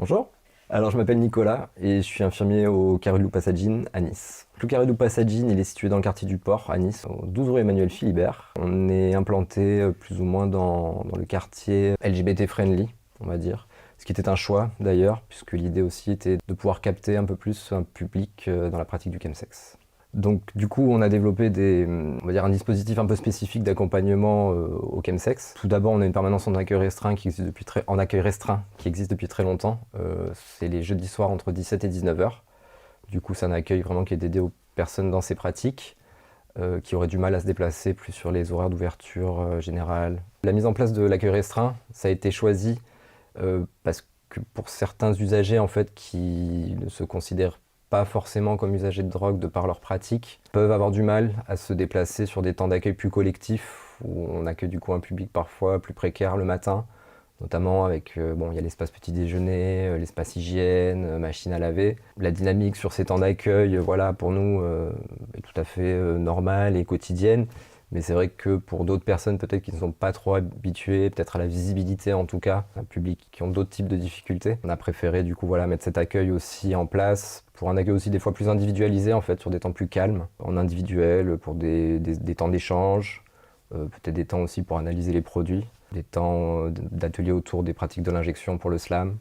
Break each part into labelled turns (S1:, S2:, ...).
S1: Bonjour. Alors je m'appelle Nicolas et je suis infirmier au Carré Passagine à Nice. Le Carré Passagine, il est situé dans le quartier du Port à Nice, au 12 rue Emmanuel Philibert. On est implanté plus ou moins dans le quartier LGBT friendly, on va dire. Ce qui était un choix d'ailleurs, puisque l'idée aussi était de pouvoir capter un peu plus un public dans la pratique du chemsex. Donc du coup, on a développé on va dire un dispositif un peu spécifique d'accompagnement au chemsex. Tout d'abord, on a une permanence en accueil restreint qui existe depuis très longtemps. C'est les jeudis soirs entre 17 et 19 heures. Du coup, c'est un accueil vraiment qui est dédié aux personnes dans ces pratiques, qui auraient du mal à se déplacer plus sur les horaires d'ouverture générale. La mise en place de l'accueil restreint, ça a été choisi parce que pour certains usagers en fait qui ne se considèrent pas forcément comme usagers de drogue de par leur pratique, peuvent avoir du mal à se déplacer sur des temps d'accueil plus collectifs où on accueille du coup un public parfois plus précaire le matin, notamment avec, il y a l'espace petit déjeuner, l'espace hygiène, machine à laver. La dynamique sur ces temps d'accueil, voilà, pour nous, est tout à fait normale et quotidienne. Mais c'est vrai que pour d'autres personnes peut-être qui ne sont pas trop habituées, peut-être à la visibilité en tout cas, un public qui ont d'autres types de difficultés, on a préféré du coup voilà, mettre cet accueil aussi en place pour un accueil aussi des fois plus individualisé en fait, sur des temps plus calmes, en individuel, pour des temps d'échange, peut-être des temps aussi pour analyser les produits, des temps d'ateliers autour des pratiques de l'injection pour le slam.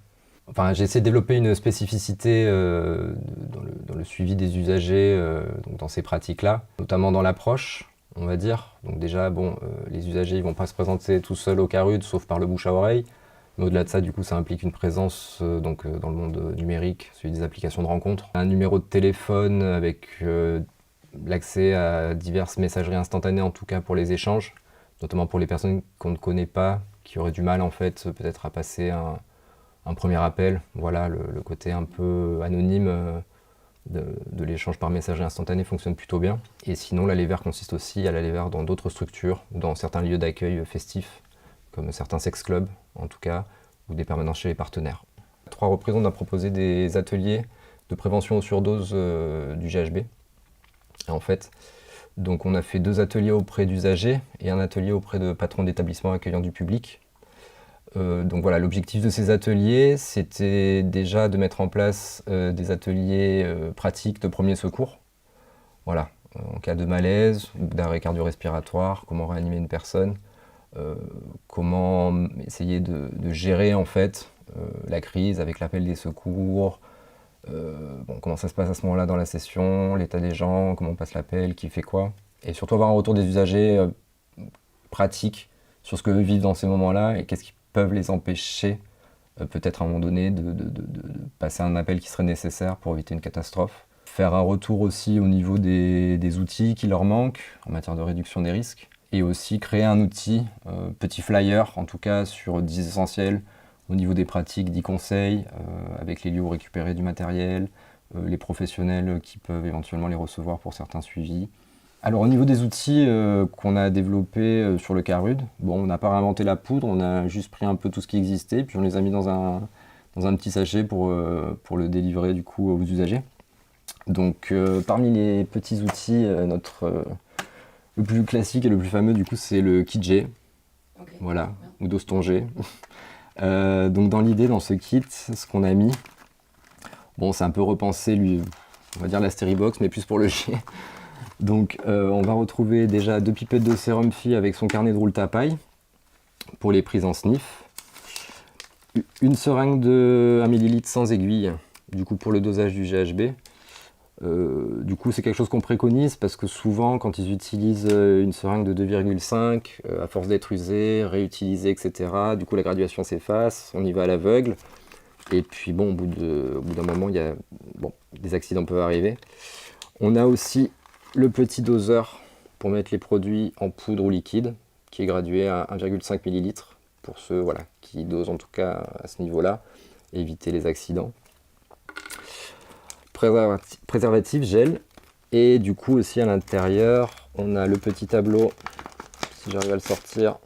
S1: Enfin, j'ai essayé de développer une spécificité dans le suivi des usagers donc dans ces pratiques-là, notamment dans l'approche, on va dire. Donc déjà, les usagers ils vont pas se présenter tout seuls au CARUD, sauf par le bouche à oreille. Mais au-delà de ça, du coup, ça implique une présence dans le monde numérique, celui des applications de rencontre. Un numéro de téléphone avec l'accès à diverses messageries instantanées, en tout cas pour les échanges, notamment pour les personnes qu'on ne connaît pas, qui auraient du mal en fait peut-être à passer un premier appel. Voilà, le côté un peu anonyme de l'échange par messagerie instantanée fonctionne plutôt bien. Et sinon, l'aller vers consiste aussi à l'aller vers dans d'autres structures ou dans certains lieux d'accueil festifs, comme certains sex clubs en tout cas, ou des permanences chez les partenaires. À 3 reprises, on a proposé des ateliers de prévention aux surdoses du GHB. Et en fait, donc on a fait 2 ateliers auprès d'usagers et un atelier auprès de patrons d'établissements accueillant du public. Donc voilà, l'objectif de ces ateliers, c'était déjà de mettre en place des ateliers pratiques de premier secours. Voilà, en cas de malaise ou d'arrêt cardio-respiratoire, comment réanimer une personne, comment essayer de gérer en fait la crise avec l'appel des secours, comment ça se passe à ce moment-là dans la session, l'état des gens, comment on passe l'appel, qui fait quoi. Et surtout avoir un retour des usagers pratiques sur ce qu'eux vivent dans ces moments-là et qu'est-ce qui peuvent les empêcher, peut-être à un moment donné, de passer un appel qui serait nécessaire pour éviter une catastrophe. Faire un retour aussi au niveau des outils qui leur manquent en matière de réduction des risques. Et aussi créer un outil, petit flyer, en tout cas sur 10 essentiels, au niveau des pratiques, 10 conseils, avec les lieux où récupérer du matériel, les professionnels qui peuvent éventuellement les recevoir pour certains suivis. Alors au niveau des outils qu'on a développés sur le CARUD, on n'a pas réinventé la poudre, on a juste pris un peu tout ce qui existait, puis on les a mis dans un petit sachet pour le délivrer du coup aux usagers. Donc parmi les petits outils, le plus classique et le plus fameux du coup c'est le KitG, okay. Voilà, ou Dostonger. Donc dans l'idée, dans ce kit, ce qu'on a mis, c'est un peu repensé, on va dire la Steribox, mais plus pour le chien. Donc on va retrouver déjà 2 pipettes de sérum phi avec son carnet de roule tapaille pour les prises en sniff. Une seringue de 1 ml sans aiguille, du coup pour le dosage du GHB. Du coup c'est quelque chose qu'on préconise parce que souvent quand ils utilisent une seringue de 2,5, à force d'être usée, réutilisée, etc., du coup la graduation s'efface, on y va à l'aveugle. Et puis au bout d'un moment, des accidents peuvent arriver. On a aussi le petit doseur pour mettre les produits en poudre ou liquide, qui est gradué à 1,5 ml pour ceux qui dosent en tout cas à ce niveau-là, éviter les accidents. Préservatif, gel, et du coup aussi à l'intérieur, on a le petit tableau, si j'arrive à le sortir,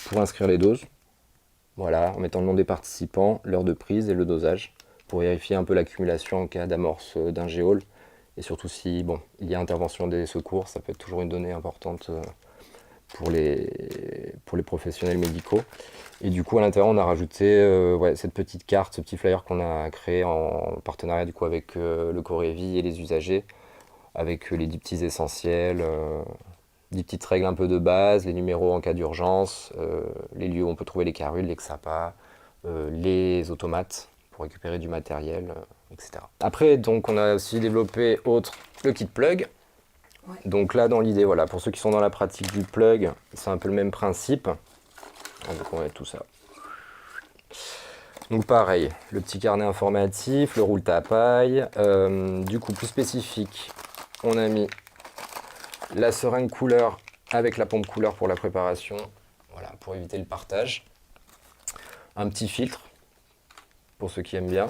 S1: pour inscrire les doses. Voilà, en mettant le nom des participants, l'heure de prise et le dosage, pour vérifier un peu l'accumulation en cas d'amorce d'un géol. Et surtout si il y a intervention des secours, ça peut être toujours une donnée importante pour les professionnels médicaux. Et du coup, à l'intérieur, on a rajouté cette petite carte, ce petit flyer qu'on a créé en partenariat du coup, avec le Corévi et les usagers, avec les 10 petits essentiels, 10 petites règles un peu de base, les numéros en cas d'urgence, les lieux où on peut trouver les carules, les XAPA, les automates pour récupérer du matériel, etc. Après, donc, on a aussi développé le kit plug. Ouais. Donc là, dans l'idée, voilà, pour ceux qui sont dans la pratique du plug, c'est un peu le même principe. Donc on va mettre tout ça. Donc pareil, le petit carnet informatif, le roule ta paille. Du coup, plus spécifique, on a mis la seringue couleur avec la pompe couleur pour la préparation, voilà, pour éviter le partage. Un petit filtre, pour ceux qui aiment bien.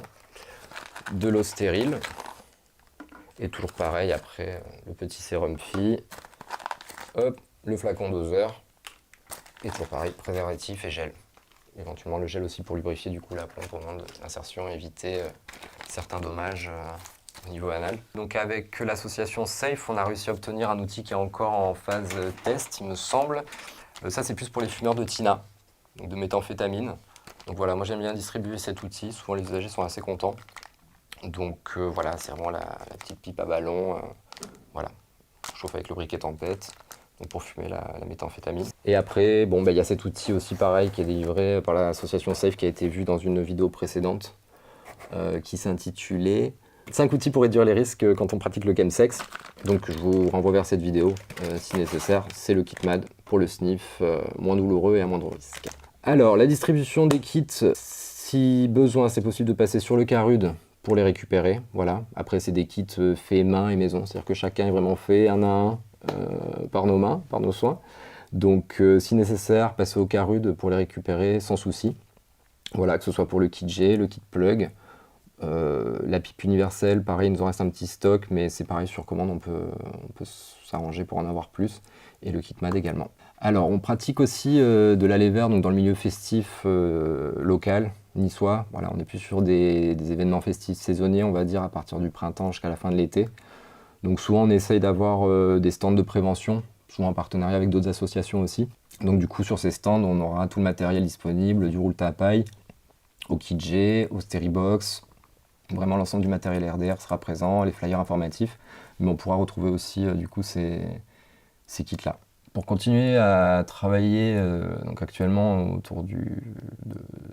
S1: De l'eau stérile. Et toujours pareil, après, le petit sérum Phi. Hop, le flacon doseur. Et toujours pareil, préservatif et gel. Éventuellement le gel aussi pour lubrifier du coup la pompe au moment de l'insertion et éviter certains dommages au niveau anal. Donc avec l'association Safe, on a réussi à obtenir un outil qui est encore en phase test, il me semble. Ça c'est plus pour les fumeurs de tina, donc de méthamphétamine. Donc voilà, moi j'aime bien distribuer cet outil, souvent les usagers sont assez contents. Donc voilà, c'est vraiment la petite pipe à ballon, voilà, chauffe avec le briquet tempête. Pour fumer la méthamphétamine. Et après, bon, il y a cet outil aussi pareil qui est délivré par l'association Safe qui a été vu dans une vidéo précédente qui s'intitulait 5 outils pour réduire les risques quand on pratique le chemsex. Donc je vous renvoie vers cette vidéo si nécessaire. C'est le kit MAD pour le sniff, moins douloureux et à moindre risque. Alors la distribution des kits, si besoin, c'est possible de passer sur le Carude pour les récupérer. Voilà. Après c'est des kits faits main et maison, c'est-à-dire que chacun est vraiment fait un à un. Par nos mains, par nos soins. Donc si nécessaire, passer au Carude pour les récupérer sans souci. Voilà, que ce soit pour le kit G, le kit plug, la pipe universelle, pareil, il nous en reste un petit stock, mais c'est pareil, sur commande, on peut s'arranger pour en avoir plus. Et le kit MAD également. Alors, on pratique aussi de l'allée vert, donc dans le milieu festif local, niçois. Voilà, on est plus sur des événements festifs saisonniers, on va dire, à partir du printemps jusqu'à la fin de l'été. Donc souvent on essaye d'avoir des stands de prévention, souvent en partenariat avec d'autres associations aussi. Donc du coup sur ces stands on aura tout le matériel disponible, du roule ta paille, au kit G, au Steribox. Vraiment l'ensemble du matériel RDR sera présent, les flyers informatifs, mais on pourra retrouver aussi du coup ces kits-là. Pour continuer à travailler donc actuellement autour de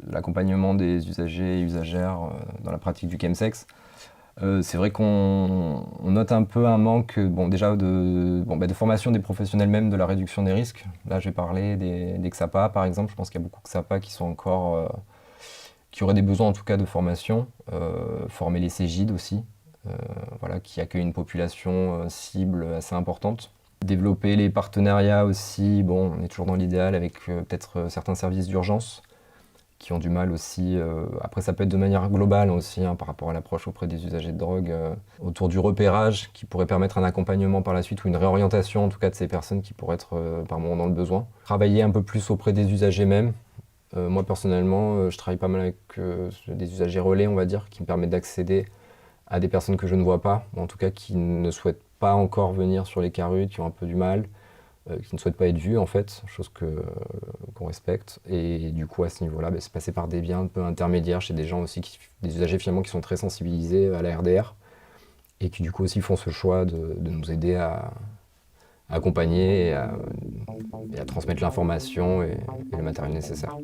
S1: l'accompagnement des usagers et usagères dans la pratique du chemsex, c'est vrai qu'on note un peu un manque déjà de formation des professionnels même de la réduction des risques. Là, j'ai parlé des XAPA par exemple. Je pense qu'il y a beaucoup de XAPA qui sont encore qui auraient des besoins en tout cas de formation. Former les CEGID aussi, voilà, qui accueillent une population cible assez importante. Développer les partenariats aussi, bon, on est toujours dans l'idéal avec peut-être certains services d'urgence qui ont du mal aussi, après ça peut être de manière globale aussi, hein, par rapport à l'approche auprès des usagers de drogue, autour du repérage qui pourrait permettre un accompagnement par la suite ou une réorientation en tout cas de ces personnes qui pourraient être par moment dans le besoin. Travailler un peu plus auprès des usagers même. Moi personnellement, je travaille pas mal avec des usagers relais on va dire, qui me permettent d'accéder à des personnes que je ne vois pas, ou en tout cas qui ne souhaitent pas encore venir sur les Carudes, qui ont un peu du mal, qui ne souhaitent pas être vus en fait, chose qu'on respecte. Et du coup à ce niveau-là, c'est passer par des biens un peu intermédiaires chez des gens aussi, des usagers finalement qui sont très sensibilisés à la RDR et qui du coup aussi font ce choix de nous aider à accompagner et à transmettre l'information et le matériel nécessaire.